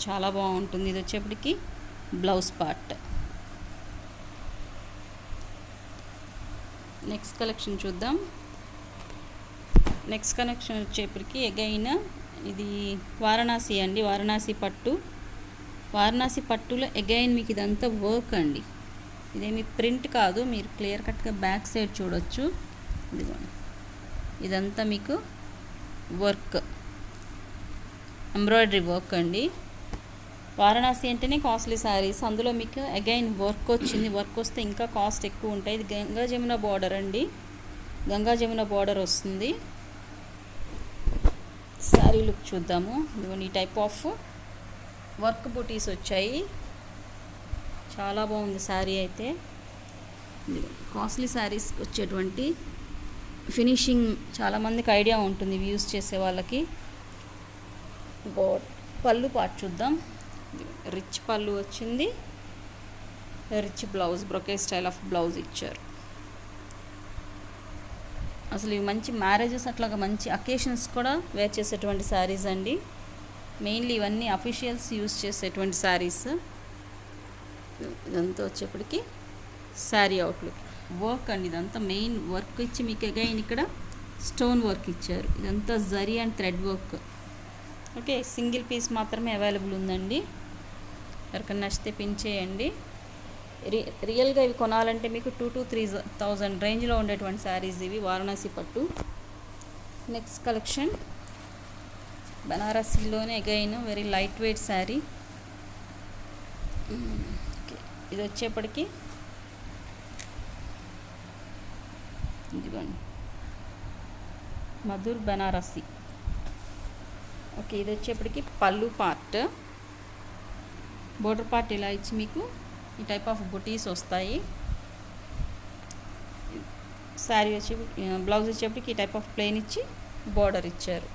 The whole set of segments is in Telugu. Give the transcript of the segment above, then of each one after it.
చాలా బాగుంటుంది. ఇది వచ్చేప్పటికి బ్లౌజ్ పార్ట్. నెక్స్ట్ కలెక్షన్ చూద్దాం. నెక్స్ట్ కలెక్షన్ వచ్చేప్పటికి అగైన్ ఇది వారణాసి అండి, వారణాసి పట్టు. వారణాసి పట్టులో అగైన్ మీకు ఇదంతా వర్క్ అండి, ఇదేమి ప్రింట్ కాదు, మీరు క్లియర్ కట్గా బ్యాక్ సైడ్ చూడొచ్చు. ఇదిగోండి, ఇదంతా మీకు వర్క్, ఎంబ్రాయిడరీ వర్క్ అండి. వారణాసి అంటేనే కాస్ట్లీ శారీస్, అందులో మీకు అగైన్ వర్క్ వచ్చింది. వర్క్ వస్తే ఇంకా కాస్ట్ ఎక్కువ ఉంటాయి. ఇది గంగా జమున బార్డర్ అండి, గంగా జమున బార్డర్ వస్తుంది. శారీ లుక్ చూద్దాము. ఇదిగోండి, ఈ టైప్ ఆఫ్ వర్క్ బూటీస్ వచ్చాయి. చాలా బాగుంది శారీ అయితే. కాస్ట్లీ శారీస్కి వచ్చేటువంటి ఫినిషింగ్ చాలామందికి ఐడియా ఉంటుంది యూస్ చేసే వాళ్ళకి. పళ్ళు పార్ట్ చూద్దాం. రిచ్ పళ్ళు వచ్చింది, rich blouse, బ్రొకే style of blouse ఇచ్చారు. అసలు ఇవి మంచి మ్యారేజెస్ అట్లాగా మంచి అకేషన్స్ కూడా వేర్ చేసేటువంటి శారీస్ అండి. మెయిన్లీ ఇవన్నీ అఫీషియల్స్ యూస్ చేసేటువంటి శారీస్. ఇదంతా వచ్చేప్పటికి శారీ అవుట్లుక్ వర్క్ అండి. ఇదంతా మెయిన్ వర్క్ ఇచ్చి మీకు అగైన్ ఇక్కడ స్టోన్ వర్క్ ఇచ్చారు. ఇదంతా zari and thread work. Okay, single piece మాత్రమే అవైలబుల్ ఉందండి. ఎవరికైనా నచ్చితే పిన్ చేయండి. రియల్గా ఇవి కొనాలంటే మీకు 2,000 to 3,000 రేంజ్లో ఉండేటువంటి శారీస్ ఇవి, వారణాసి పట్టు. నెక్స్ట్ కలెక్షన్ బనారసీలోనే again very light weight sari. ఇది వచ్చేప్పటికి ఇదిగోండి, మధుర్ బనారసి. ఓకే, ఇది వచ్చేప్పటికి పళ్ళు పార్ట్, బోర్డర్ పార్ట్ ఇలా ఇచ్చి మీకు ఈ టైప్ ఆఫ్ బుటీస్ వస్తాయి. శారీ వచ్చి బ్లౌజ్ వచ్చేప్పటికి ఈ టైప్ ఆఫ్ ప్లెయిన్ ఇచ్చి బోర్డర్ ఇచ్చారు.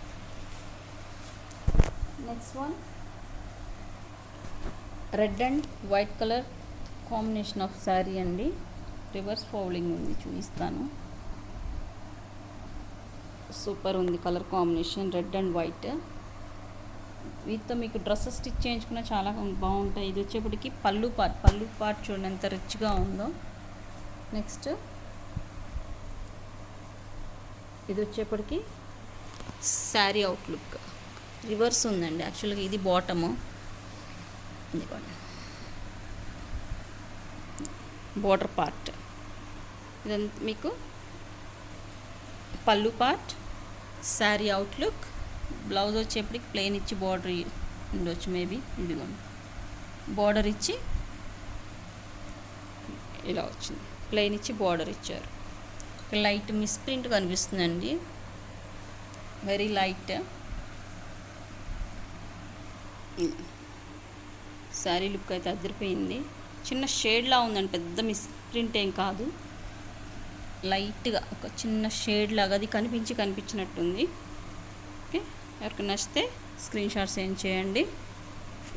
Next one red and white colour combination of sari అండి. రివర్స్ ఫోల్డింగ్ ఉంది, చూపిస్తాను. సూపర్ ఉంది colour combination, red and white. వీటితో మీకు డ్రెస్సెస్ స్టిచ్ చేయించుకున్న చాలా బాగుంటాయి. ఇది వచ్చేప్పటికి పళ్ళు పార్ట్ చూడండి ఎంత రిచ్గా ఉందో. నెక్స్ట్ ఇది వచ్చేప్పటికి శారీ అవుట్లుక్ రివర్స్ ఉందండి. యాక్చువల్గా ఇది బాటము, బోర్డర్ పార్ట్. ఇదంతా మీకు పళ్ళు పార్ట్, శారీ అవుట్లుక్. బ్లౌజ్ వచ్చేప్పటికి ప్లెయిన్ ఇచ్చి బార్డర్ ఉండొచ్చు మేబీ. ఇదిగోండి, బార్డర్ ఇచ్చి ఇలా వచ్చింది, ప్లెయిన్ ఇచ్చి బార్డర్ ఇచ్చారు. లైట్ మిస్ ప్రింట్ కనిపిస్తుందండి, వెరీ లైట్. శారీ లుక్ అయితే అదిరిపోయింది. చిన్న షేడ్లా ఉందండి, పెద్ద మిస్ ప్రింట్ ఏం కాదు, లైట్గా ఒక చిన్న షేడ్ లాగా అది కనిపించినట్టుంది. ఓకే, ఎవరికి నచ్చితే స్క్రీన్ షాట్ సెండ్ చేయండి.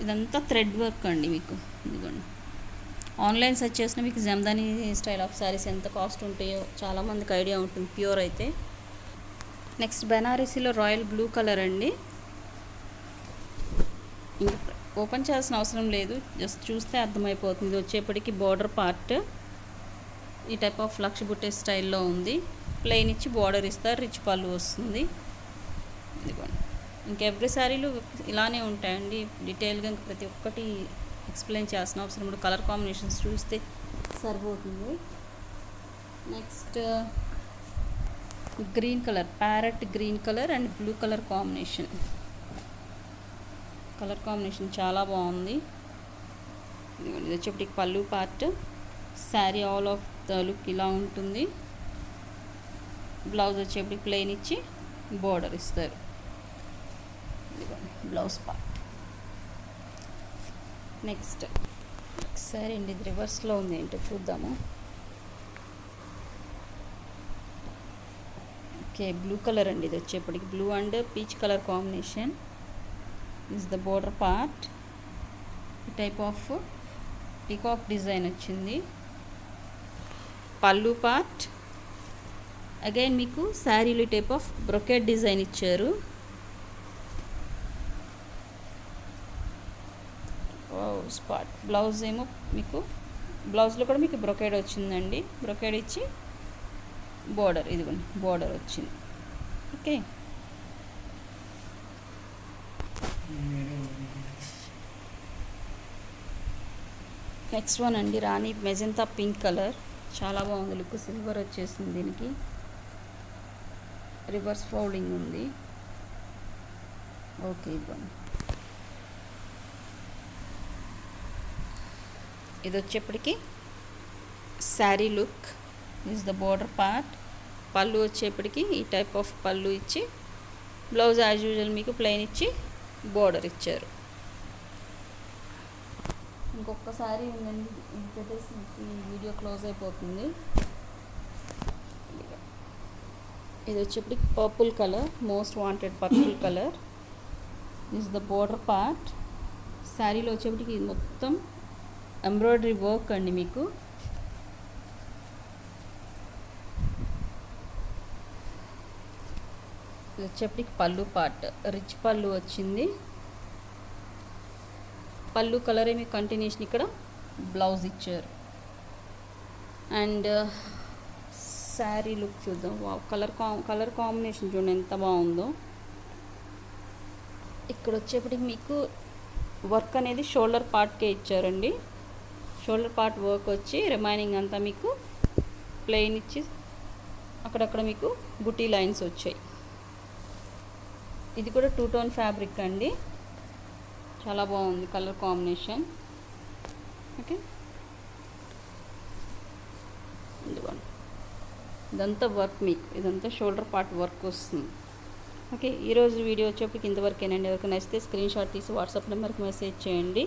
ఇదంతా థ్రెడ్ వర్క్ అండి. మీకు ఇదిగోండి, ఆన్లైన్ సెర్చ్ చేసిన మీకు జమ్దాని స్టైల్ ఆఫ్ శారీస్ ఎంత కాస్ట్ ఉంటాయో చాలామందికి ఐడియా ఉంటుంది ప్యూర్ అయితే. నెక్స్ట్ బెనారసీలో రాయల్ బ్లూ కలర్ అండి. ఓపెన్ చేయాల్సిన అవసరం లేదు, జస్ట్ చూస్తే అర్థమైపోతుంది. ఇది వచ్చేప్పటికి బార్డర్ పార్ట్ ఈ టైప్ ఆఫ్ లక్ష బుట్టే స్టైల్లో ఉంది. ప్లెయిన్ ఇచ్చి బార్డర్ ఇస్తారు, రిచ్ పళ్ళు వస్తుంది. ఇదిగోండి, ఇంకా ఎవ్రీ శారీలు ఇలానే ఉంటాయండి. డీటెయిల్గా ఇంకా ప్రతి ఒక్కటి ఎక్స్ప్లెయిన్ చేయాల్సిన అవసరం కూడా, కలర్ కాంబినేషన్స్ చూస్తే సరిపోతుంది. Next green colour, parrot green colour and blue colour combination. Colour combination చాలా బాగుంది. ఇది వచ్చేప్పటికి పళ్ళు part, sari all of the look ఇలా ఉంటుంది. బ్లౌజ్ వచ్చేప్పటికి ప్లెయిన్ ఇచ్చి బోర్డర్ ఇస్తారు. Blouse part. నెక్స్ట్ సరే అండి, ఇది రివర్స్లో ఉంది, ఏంటో చూద్దాము. ఓకే, బ్లూ కలర్ అండి. ఇది వచ్చేప్పటికి blue and peach colour combination. Is the border part. ఈ టైప్ ఆఫ్ పీకాక్ డిజైన్ వచ్చింది. పళ్ళు పార్ట్ అగైన్ మీకు శారీలు టైప్ ఆఫ్ బ్రొకెట్ డిజైన్ ఇచ్చారు. స్పాట్. బ్లౌజ్ ఏమో మీకు బ్లౌజ్లో కూడా మీకు బ్రొకేడ్ వచ్చిందండి. బ్రొకేడ్ ఇచ్చి బోర్డర్, ఇదిగోండి బోర్డర్ వచ్చింది. ఓకే, నెక్స్ట్ వన్ అండి రాణి మెజెంతా పింక్ కలర్. చాలా బాగుంది లుక్. సిల్వర్ వచ్చేసింది దీనికి. రివర్స్ ఫోల్డింగ్ ఉంది. ఓకే, ఇదిగోండి. ఇది వచ్చేప్పటికి sari look. Is the border part. పళ్ళు వచ్చేప్పటికి ఈ టైప్ ఆఫ్ పళ్ళు ఇచ్చి, బ్లౌజ్ యాజ్ యూజువల్ మీకు ప్లెయిన్ ఇచ్చి బోర్డర్ ఇచ్చారు. ఇంకొకసారి ఉందండి, ఇంకొకటి ఈ వీడియో క్లోజ్ అయిపోతుంది. ఇది వచ్చేప్పటికి purple colour, most wanted purple colour. Is the border part. శారీలో వచ్చేప్పటికి ఇది మొత్తం ఎంబ్రాయిడరీ వర్క్ అండి మీకు. ఇది వచ్చేప్పటికి పళ్ళు పార్ట్, రిచ్ పళ్ళు వచ్చింది. పళ్ళు కలరే మీకు కంటిన్యూషన్ ఇక్కడ బ్లౌజ్ ఇచ్చారు. అండ్ శారీ లుక్ చూద్దాం. కలర్ కాంబినేషన్ చూడండి ఎంత బాగుందో. ఇక్కడ వచ్చేప్పటికి మీకు వర్క్ అనేది షోల్డర్ పార్ట్కే ఇచ్చారండి. షోల్డర్ పార్ట్ వర్క్ వచ్చి రిమైనింగ్ అంతా మీకు ప్లెయిన్ ఇచ్చి అక్కడక్కడ మీకు బుటీ లైన్స్ వచ్చాయి. ఇది కూడా 2 టోన్ ఫ్యాబ్రిక్ అండి. చాలా బాగుంది కలర్ కాంబినేషన్. ఓకే, ఇదిగోండి ఇదంతా వర్క్ మీకు, ఇదంతా షోల్డర్ పార్ట్ వర్క్ వస్తుంది. ఓకే, ఈరోజు వీడియో వచ్చేప్పటికి ఇంతవరకేనండి. ఎవరికి నచ్చితే స్క్రీన్ షాట్ తీసి వాట్సాప్ నెంబర్కి మెసేజ్ చేయండి.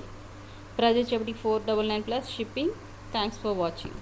ప్రైస్ వచ్చేప్పటికి 499 plus shipping. Thanks for watching.